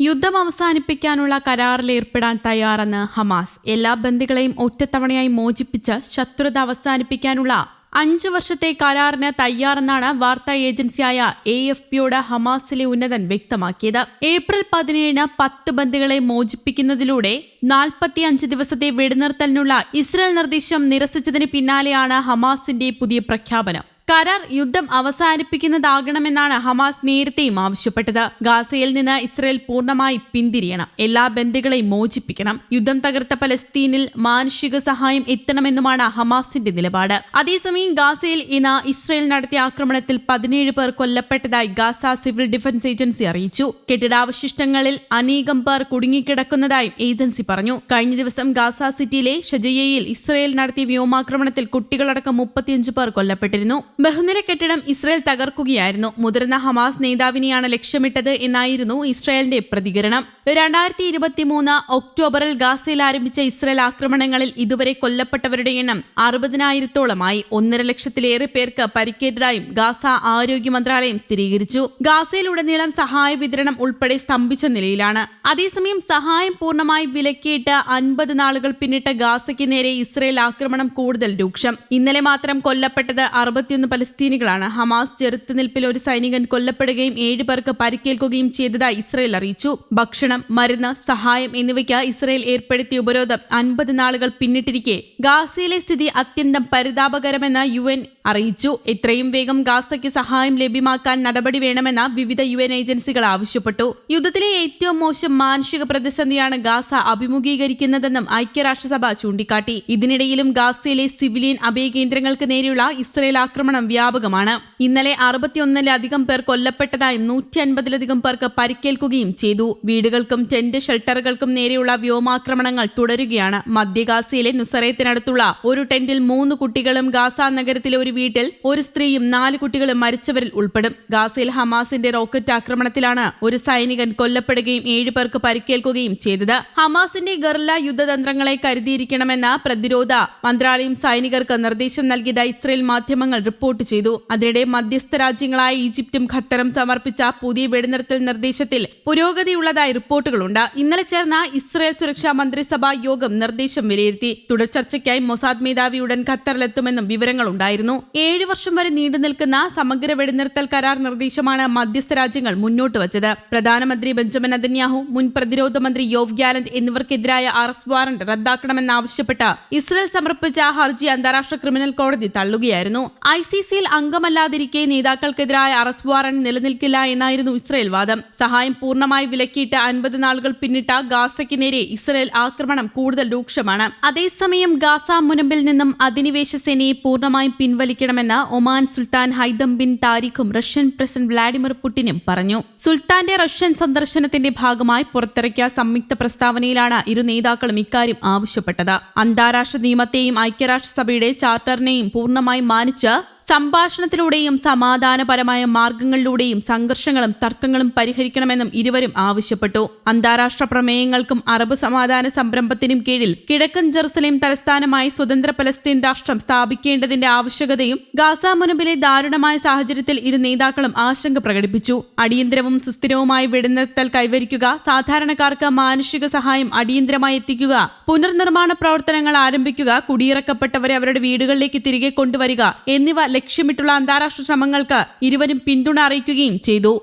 യുദ്ധം അവസാനിപ്പിക്കാനുള്ള കരാറിൽ ഏർപ്പെടാൻ തയ്യാറെന്ന് ഹമാസ്. എല്ലാ ബന്ദികളെയും ഒറ്റത്തവണയായി മോചിപ്പിച്ച് ശത്രുത അവസാനിപ്പിക്കാനുള്ള 5 വർഷത്തെ കരാറിന് തയ്യാറെന്നാണ് വാർത്താ ഏജൻസിയായ AFPയോട് ഹമാസിലെ ഉന്നതൻ വ്യക്തമാക്കിയത്. ഏപ്രിൽ 17-ന് 10 ബന്ദികളെ മോചിപ്പിക്കുന്നതിലൂടെ 45 ദിവസത്തെ വെടിനിർത്തലിനുള്ള ഇസ്രായേൽ നിർദ്ദേശം നിരസിച്ചതിന് പിന്നാലെയാണ് ഹമാസിന്റെ പുതിയ പ്രഖ്യാപനം. കരാർ യുദ്ധം അവസാനിപ്പിക്കുന്നതാകണമെന്നാണ് ഹമാസ് നേരത്തെയും ആവശ്യപ്പെട്ടത്. ഗാസയിൽ നിന്ന് ഇസ്രായേൽ പൂർണ്ണമായി പിന്തിരിയണം, എല്ലാ ബന്ദികളെയും മോചിപ്പിക്കണം, യുദ്ധം തകർത്ത പലസ്തീനിൽ മാനുഷിക സഹായം എത്തണമെന്നുമാണ് ഹമാസിന്റെ നിലപാട്. അതേസമയം ഗാസയിൽ ഇന്ന് ഇസ്രായേൽ നടത്തിയ ആക്രമണത്തിൽ 17 പേർ കൊല്ലപ്പെട്ടതായി ഗാസ സിവിൽ ഡിഫൻസ് ഏജൻസി അറിയിച്ചു. കെട്ടിടാവശിഷ്ടങ്ങളിൽ അനേകം പേർ കുടുങ്ങിക്കിടക്കുന്നതായും ഏജൻസി പറഞ്ഞു. കഴിഞ്ഞ ദിവസം ഗാസ സിറ്റിയിലെ ഷജയയിൽ ഇസ്രായേൽ നടത്തിയ വ്യോമാക്രമണത്തിൽ കുട്ടികളടക്കം 35 പേർ കൊല്ലപ്പെട്ടിരുന്നു. ബഹുനില കെട്ടിടം ഇസ്രായേൽ തകർക്കുകയായിരുന്നു. മുതിർന്ന ഹമാസ് നേതാവിനെയാണ് ലക്ഷ്യമിട്ടത് എന്നായിരുന്നു ഇസ്രായേലിന്റെ പ്രതികരണം. 2023 ഒക്ടോബറിൽ ഗാസയിൽ ആരംഭിച്ച ഇസ്രായേൽ ആക്രമണങ്ങളിൽ ഇതുവരെ കൊല്ലപ്പെട്ടവരുടെ എണ്ണം 60,000-ഓളമായി. 1.5 ലക്ഷത്തിലേറെ പേർക്ക് പരിക്കേറ്റതായും ഗാസ ആരോഗ്യ മന്ത്രാലയം സ്ഥിരീകരിച്ചു. ഗാസയിലുടനീളം സഹായ വിതരണം ഉൾപ്പെടെ സ്തംഭിച്ച നിലയിലാണ്. അതേസമയം സഹായം പൂർണ്ണമായി വിലക്കിയിട്ട് 50 നാളുകൾ പിന്നിട്ട ഗാസയ്ക്ക് നേരെ ഇസ്രായേൽ ആക്രമണം കൂടുതൽ രൂക്ഷം. ഇന്നലെ മാത്രം കൊല്ലപ്പെട്ടത് 61 പലസ്തീനികളാണ്. ഹമാസ് ചെറുത്തുനിൽപ്പിൽ ഒരു സൈനികൻ കൊല്ലപ്പെടുകയും 7 പേർക്ക് പരിക്കേൽക്കുകയും ചെയ്തതായി ഇസ്രായേൽ അറിയിച്ചു. ഭക്ഷണം, മരുന്ന്, സഹായം എന്നിവയ്ക്ക് ഇസ്രായേൽ ഏർപ്പെടുത്തിയ ഉപരോധം 50 നാളുകൾ പിന്നിട്ടിരിക്കെ ഗാസയിലെ സ്ഥിതി അത്യന്തം പരിതാപകരമെന്ന് UN അറിയിച്ചു. എത്രയും വേഗം ഗാസയ്ക്ക് സഹായം ലഭ്യമാക്കാൻ നടപടി വേണമെന്ന് വിവിധ UN ഏജൻസികൾ ആവശ്യപ്പെട്ടു. യുദ്ധത്തിലെ ഏറ്റവും മോശം മാനുഷിക പ്രതിസന്ധിയാണ് ഗാസ അഭിമുഖീകരിക്കുന്നതെന്നും ഐക്യരാഷ്ട്രസഭ ചൂണ്ടിക്കാട്ടി. ഇതിനിടയിലും ഗാസയിലെ സിവിലിയൻ അഭയകേന്ദ്രങ്ങൾക്ക് നേരെയുള്ള ഇസ്രായേൽ ആക്രമണം വ്യാപകമാണ്. ഇന്നലെ 61-ലധികം പേർ കൊല്ലപ്പെട്ടതായും 150-ലധികം പേർക്ക് പരിക്കേൽക്കുകയും ചെയ്തു. വീടുകൾക്കും ടെന്റ് ഷെൽട്ടറുകൾക്കും നേരെയുള്ള വ്യോമാക്രമണങ്ങൾ തുടരുകയാണ്. മധ്യ ഗാസയിലെ നുസറേത്തിനടുത്തുള്ള ഒരു ടെന്റിൽ 3 കുട്ടികളും ഗാസ നഗരത്തിലെ ഒരു വീട്ടിൽ ഒരു സ്ത്രീയും 4 കുട്ടികളും മരിച്ചവരിൽ ഉൾപ്പെടും. ഗാസയിൽ ഹമാസിന്റെ റോക്കറ്റ് ആക്രമണത്തിലാണ് ഒരു സൈനികൻ കൊല്ലപ്പെടുകയും 7 പേർക്ക് പരിക്കേൽക്കുകയും ചെയ്തത്. ഹമാസിന്റെ ഗറില്ല യുദ്ധതന്ത്രങ്ങളെ കരുതിയിരിക്കണമെന്ന് പ്രതിരോധ മന്ത്രാലയം സൈനികർക്ക് നിർദ്ദേശം നൽകിയതായി ഇസ്രായേൽ മാധ്യമങ്ങൾ റിപ്പോർട്ട് ചെയ്തു. അതിനിടെ മധ്യസ്ഥ രാജ്യങ്ങളായ ഈജിപ്തും ഖത്തറും സമർപ്പിച്ച പുതിയ വെടിനിർത്തൽ നിർദ്ദേശത്തിൽ പുരോഗതിയുള്ളതായി റിപ്പോർട്ടുകളുണ്ട്. ഇന്നലെ ചേർന്ന ഇസ്രായേൽ സുരക്ഷാ മന്ത്രിസഭാ യോഗം നിർദ്ദേശം വിലയിരുത്തി. തുടർ ചർച്ചയ്ക്കായി മൊസാദ് മേധാവി ഉടൻ ഖത്തറിലെത്തുമെന്നും വിവരങ്ങളുണ്ടായിരുന്നു. 7 വർഷം വരെ നീണ്ടുനിൽക്കുന്ന സമഗ്ര വെടിനിർത്തൽ കരാർ നിർദ്ദേശമാണ് മധ്യസ്ഥ രാജ്യങ്ങൾ മുന്നോട്ട് വച്ചത്. പ്രധാനമന്ത്രി ബെഞ്ചമിൻ നെതന്യാഹു, മുൻ പ്രതിരോധ മന്ത്രി യോവ് ഗാലന്റ് എന്നിവർക്കെതിരായ അറസ്റ്റ് വാറന്റ് റദ്ദാക്കണമെന്നാവശ്യപ്പെട്ട് ഇസ്രായേൽ സമർപ്പിച്ച ഹർജി അന്താരാഷ്ട്ര ക്രിമിനൽ കോടതി തള്ളുകയായിരുന്നു. ICCയിൽ അംഗമല്ലാതിരിക്കെ നേതാക്കൾക്കെതിരായ അറസ്റ്റ് വാറന്റ് നിലനിൽക്കില്ല എന്നായിരുന്നു ഇസ്രായേൽ വാദം. സഹായം പൂർണ്ണമായി വിലക്കിയിട്ട് 50 നാളുകൾ പിന്നിട്ട ഗാസയ്ക്ക് നേരെ ഇസ്രായേൽ ആക്രമണം കൂടുതൽ രൂക്ഷമാണ്. അതേസമയം ഗാസ മുനമ്പിൽ നിന്നും അധിനിവേശ സേനയെ പൂർണ്ണമായും പിൻവലിക്കണമെന്ന് ഒമാൻ സുൽത്താൻ ഹൈതം ബിൻ താരിഖും റഷ്യൻ പ്രസിഡന്റ് വ്ളാഡിമിർ പുടിനും പറഞ്ഞു. സുൽത്താന്റെ റഷ്യൻ സന്ദർശനത്തിന്റെ ഭാഗമായി പുറത്തിറക്കിയ സംയുക്ത പ്രസ്താവനയിലാണ് ഇരു നേതാക്കളും ഇക്കാര്യം ആവശ്യപ്പെട്ടത്. അന്താരാഷ്ട്ര നിയമത്തെയും ഐക്യരാഷ്ട്രസഭയുടെ ചാർട്ടറിനെയും പൂർണ്ണമായി മാനിച്ച് സംഭാഷണത്തിലൂടെയും സമാധാനപരമായ മാർഗങ്ങളിലൂടെയും സംഘർഷങ്ങളും തർക്കങ്ങളും പരിഹരിക്കണമെന്നും ഇരുവരും ആവശ്യപ്പെട്ടു. അന്താരാഷ്ട്ര പ്രമേയങ്ങൾക്കും അറബ് സമാധാന സംരംഭത്തിനും കീഴിൽ കിഴക്കൻ ജെറുസലേം തലസ്ഥാനമായി സ്വതന്ത്ര പലസ്തീൻ രാഷ്ട്രം സ്ഥാപിക്കേണ്ടതിന്റെ ആവശ്യകതയും ഗാസ മുനമ്പിലെ ദാരുണമായ സാഹചര്യത്തിൽ ഇരു നേതാക്കളും ആശങ്ക പ്രകടിപ്പിച്ചു. അടിയന്തരവും സുസ്ഥിരവുമായ വെടിനിർത്തൽ കൈവരിക്കുക, സാധാരണക്കാർക്ക് മാനുഷിക സഹായം അടിയന്തരമായി എത്തിക്കുക, പുനർനിർമ്മാണ പ്രവർത്തനങ്ങൾ ആരംഭിക്കുക, കുടിയിറക്കപ്പെട്ടവരെ അവരുടെ വീടുകളിലേക്ക് തിരികെ കൊണ്ടുവരിക എന്നിവ ലക്ഷ്യമിട്ടുള്ള അന്താരാഷ്ട്ര ശ്രമങ്ങൾക്ക് ഇരുവരും പിന്തുണ അറിയിക്കുകയും ചെയ്തു.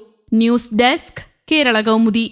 News desk, Kerala Kaumudi.